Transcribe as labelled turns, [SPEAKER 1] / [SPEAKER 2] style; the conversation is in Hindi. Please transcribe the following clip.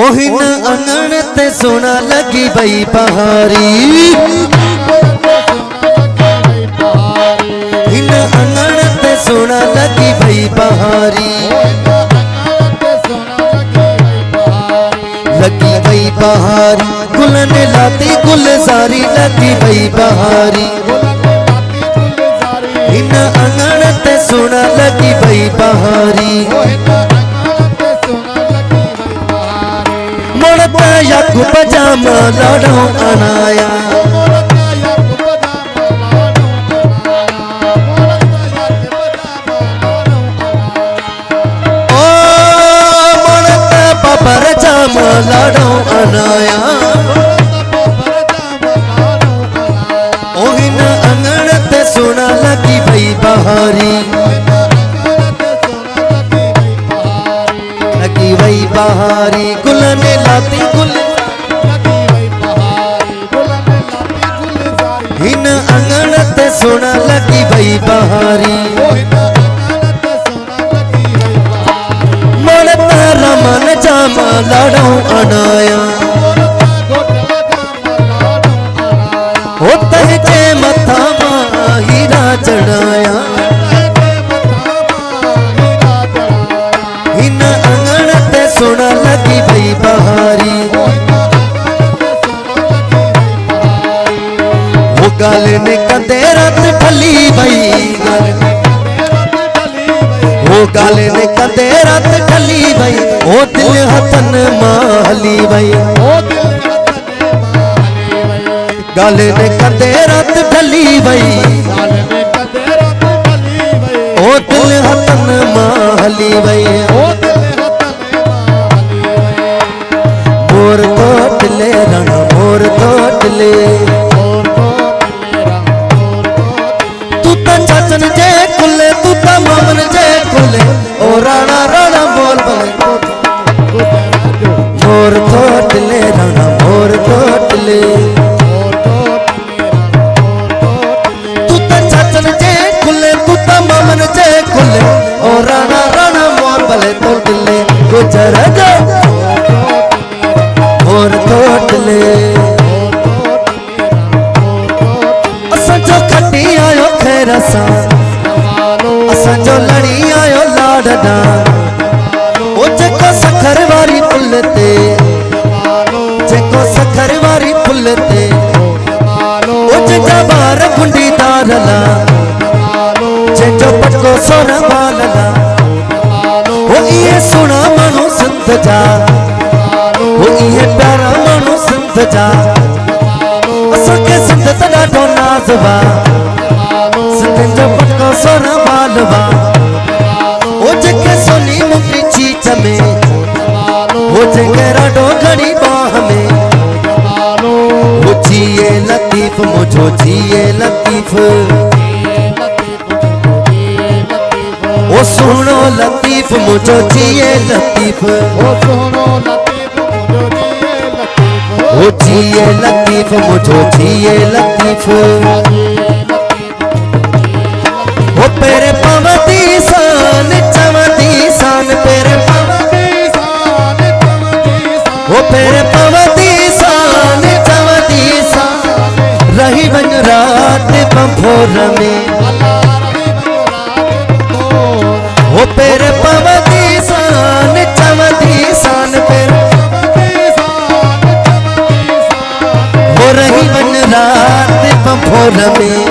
[SPEAKER 1] ओहिन अंगण ते सोना लगी बई बहारी, हिन अंगण ते सोना लगी बई बहारी, लगी बई बहारी गुलन लाती गुलजारी, लगी बई बहारी हिन अंगण ते सोना लगी बई बहारी। मोड़ता याकू पजामा लाडो अनाया, ओ मोड़ता बाबर जामा लाडो अनाया, ओहिन अंगण ते सोना लगी बई बहारी, लगी बई बहारी गुलन लाती गुल, हिन अंगण ते सोना लगी बई बहारी। मोड़ता रमन जामा लाडो अनाया, हो तहजे मथा हीरा चढ़ाया, हिन अंगण ते सोना लगी बई बहारी। वो गाल ने कंदे रात ढली बई, वो गाल ने कंदे रात ढली बई, ओ दिल हथन माहली बई, गाल ने कंदे रात ढली बई, ओ दिल हथन माहली बई। मोर तोटले रण मोर तोटले, तू तो चाचन जे कुले, तू तो मामन जे कुले, ओ राणा राणा बोल बले। मोर तोटले रण मोर तोटले, तू तो चाचन जे कुले, तू तो मामन जे कुले, ओ राणा राणा बोल बले। तोटले गुजर जा मोर तोटले, असां जो खटी आयो खैर सां, असां जो लड़ी आयो लाडना, ओ जेको सखर वारी पुल ते, जेको सखर वारी पुल ते, ओ जेका बार गुंडी दारला, जेको पटको सोना बालला, ओ इहे सुना मानू सिंध जा, वो इहे प्यारा मानू सिंध जा, असांखे सिंध त ॾाढो नाज़वा, सिंधियुनि जो पटको सोना बालवा, ओ जेके सोनी मुंडी चीच में, वो जेके ॾाढो घड़ी बाह में, वो जिए लतीफ़ मुझो जिए लतीफ़, ओ सुनो लतीफ़ मुझो जिए लतीफ़, ओ जिए लतीफ़ मुझो जिए लतीफ़। ओ पेरे पवती सान चवंदी सान, पेरे पवती सान, ओ पेरे पवती सान चवंदी सान, रही वञ रात बंभोर में, ओ पेरे पवती सान चवंदी सान, पेरे रही वन रात बंभोर में।